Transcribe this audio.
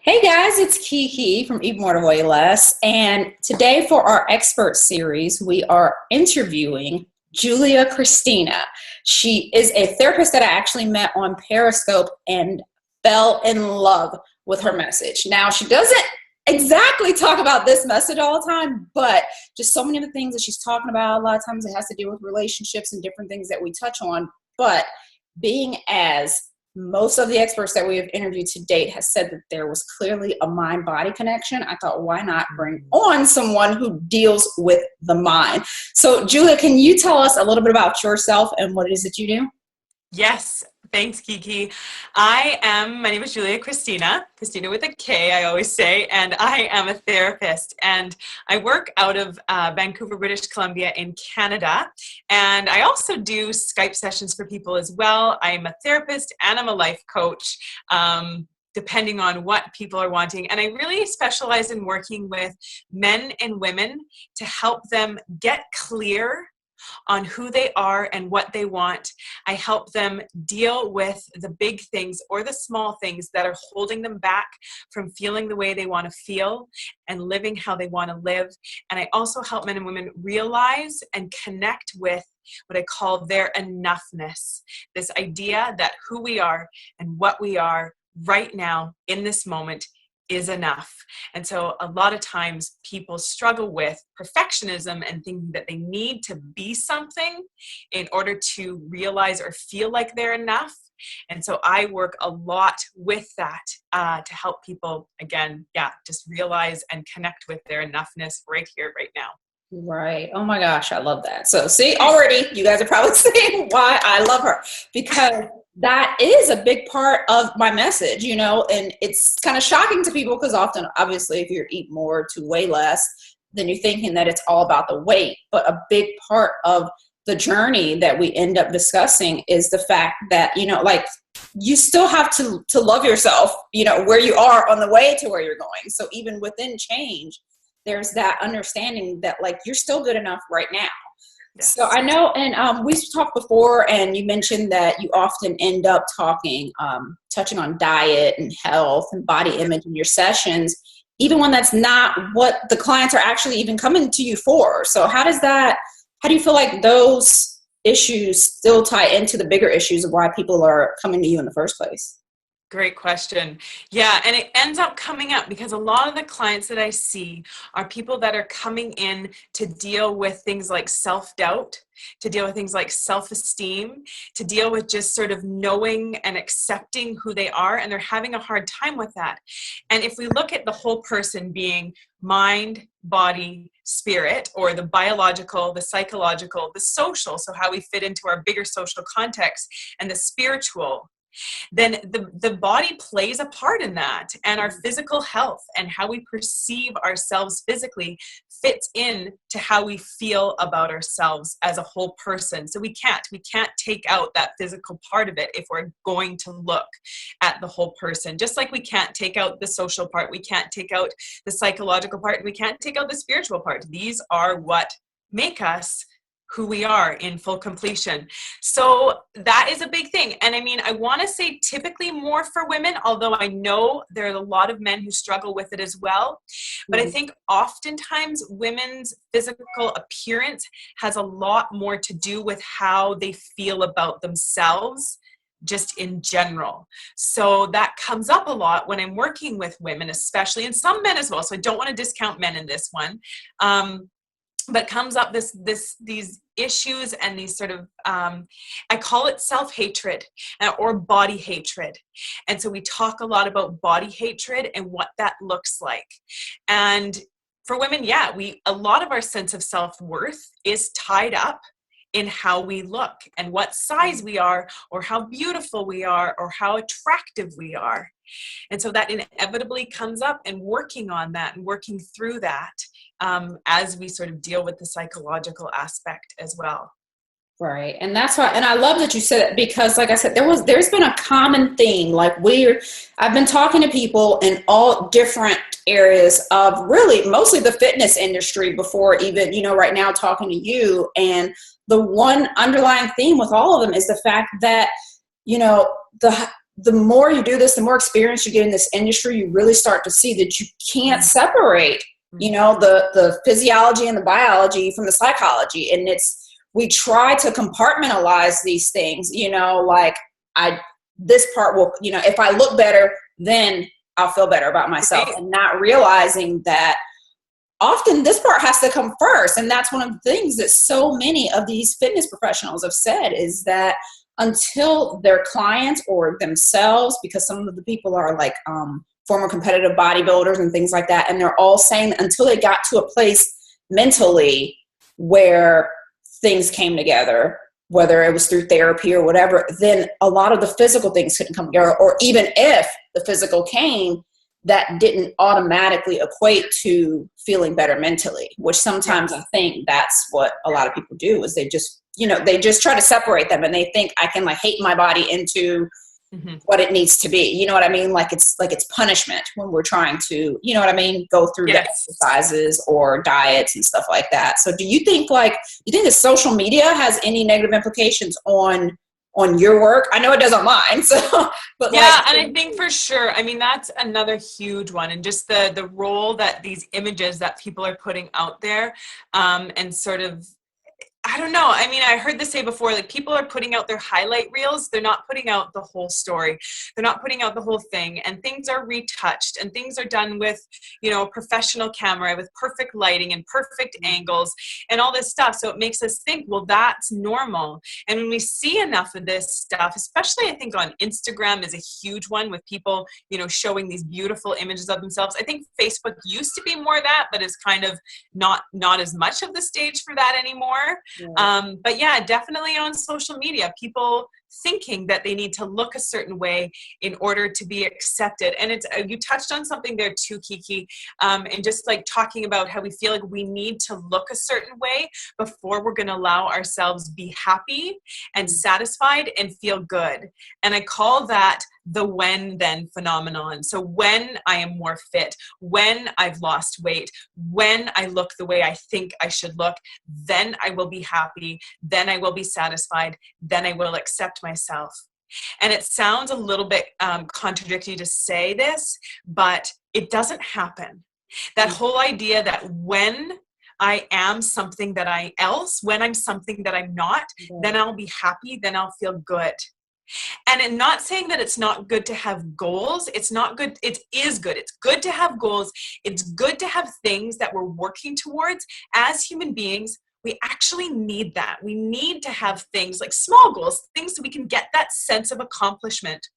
Hey guys, it's Kiki from Eat More to Weigh Less, and today for our expert series, we are interviewing Julia Kristina. She is a therapist that I actually met on Periscope and fell in love with her message. Now, she doesn't exactly talk about this message all the time, but just so many of the things that she's talking about, a lot of times it has to do with relationships and different things that we touch on, but being as most of the experts that we have interviewed to date has said that there was clearly a mind-body connection. I thought, why not bring on someone who deals with the mind? So, Julia, can you tell us a little bit about yourself and what it is that you do? Yes. Thanks, Kiki. My name is Julia Kristina with a K, I always say, and I am a therapist. And I work out of Vancouver, British Columbia in Canada. And I also do Skype sessions for people as well. I'm a therapist and I'm a life coach, depending on what people are wanting. And I really specialize in working with men and women to help them get clear on who they are and what they want. I help them deal with the big things or the small things that are holding them back from feeling the way they want to feel and living how they want to live. And I also help men and women realize and connect with what I call their enoughness. This idea that who we are and what we are right now in this moment is enough. And so a lot of times people struggle with perfectionism and thinking that they need to be something in order to realize or feel like they're enough. And so I work a lot with that to help people, again, just realize and connect with their enoughness right here, right now. Right. Oh my gosh, I love that. So see, already you guys are probably saying why I love her, because that is a big part of my message, and it's kind of shocking to people because often, obviously, if you eat more to weigh less, then you're thinking that it's all about the weight. But a big part of the journey that we end up discussing is the fact that, you still have to love yourself, where you are on the way to where you're going. So even within change, there's that understanding that you're still good enough right now. Yes. So I know, and we've talked before, and you mentioned that you often end up touching on diet and health and body image in your sessions, even when that's not what the clients are actually even coming to you for. So how do you feel like those issues still tie into the bigger issues of why people are coming to you in the first place? Great question. Yeah, and it ends up coming up because a lot of the clients that I see are people that are coming in to deal with things like self-doubt, to deal with things like self-esteem, to deal with just sort of knowing and accepting who they are, and they're having a hard time with that. And if we look at the whole person being mind, body, spirit, or the biological, the psychological, the social, so how we fit into our bigger social context, and the spiritual, then the body plays a part in that, and our physical health and how we perceive ourselves physically fits in to how we feel about ourselves as a whole person. So we can't take out that physical part of it if we're going to look at the whole person. Just like we can't take out the social part, we can't take out the psychological part, and we can't take out the spiritual part. These are what make us who we are in full completion. So that is a big thing. And I mean, I want to say typically more for women, although I know there are a lot of men who struggle with it as well. But I think oftentimes women's physical appearance has a lot more to do with how they feel about themselves, just in general. So that comes up a lot when I'm working with women, especially, and some men as well. So I don't want to discount men in this one. But comes up these issues and these sort of, I call it self-hatred or body hatred. And so we talk a lot about body hatred and what that looks like. And for women, a lot of our sense of self-worth is tied up in how we look and what size we are, or how beautiful we are, or how attractive we are. And so that inevitably comes up, and working on that and working through that as we sort of deal with the psychological aspect as well. Right. And that's why, and I love that you said it, because like I said, there's been a common theme. I've been talking to people in all different areas of really mostly the fitness industry before even, right now talking to you. And the one underlying theme with all of them is the fact that, the the more you do this, the more experience you get in this industry, you really start to see that you can't separate, you know, the physiology and the biology from the psychology. And we try to compartmentalize these things, you know, like this part will, you know, if I look better, then I'll feel better about myself, and not realizing that often this part has to come first. And that's one of the things that so many of these fitness professionals have said, is that until their clients or themselves, because some of the people are like former competitive bodybuilders and things like that, and they're all saying that until they got to a place mentally where things came together, whether it was through therapy or whatever, then a lot of the physical things couldn't come together. Or even if the physical came, that didn't automatically equate to feeling better mentally, which sometimes I think that's what a lot of people do, is they just, you know, they just try to separate them, and they think I can like hate my body into what it needs to be. You know what I mean? Like it's punishment when we're trying to, you know what I mean, go through the exercises or diets and stuff like that. So do you think that social media has any negative implications on your work? I know it does on mine. So, but yeah, and I think for sure, I mean, that's another huge one. And just the role that these images that people are putting out there, and sort of, I don't know. I mean, I heard this say before, like people are putting out their highlight reels. They're not putting out the whole story. They're not putting out the whole thing, and things are retouched, and things are done with, you know, a professional camera with perfect lighting and perfect angles and all this stuff. So it makes us think, well, that's normal. And when we see enough of this stuff, especially I think on Instagram is a huge one, with people, you know, showing these beautiful images of themselves. I think Facebook used to be more of that, but is kind of not as much of the stage for that anymore. But yeah, definitely on social media, people thinking that they need to look a certain way in order to be accepted. And it's, you touched on something there too, Kiki, and just like talking about how we feel like we need to look a certain way before we're going to allow ourselves be happy and satisfied and feel good. And I call that the when then phenomenon. So when I am more fit, when I've lost weight, when I look the way I think I should look, then I will be happy, then I will be satisfied, then I will accept myself. And it sounds a little bit contradictory to say this, but it doesn't happen. That whole idea that when I am something that when I'm something that I'm not, then I'll be happy, then I'll feel good. And in not saying that it's not good to have goals, it's not good. It is good. It's good to have goals. It's good to have things that we're working towards. As human beings, we actually need that. We need to have things like small goals, things so we can get that sense of accomplishment.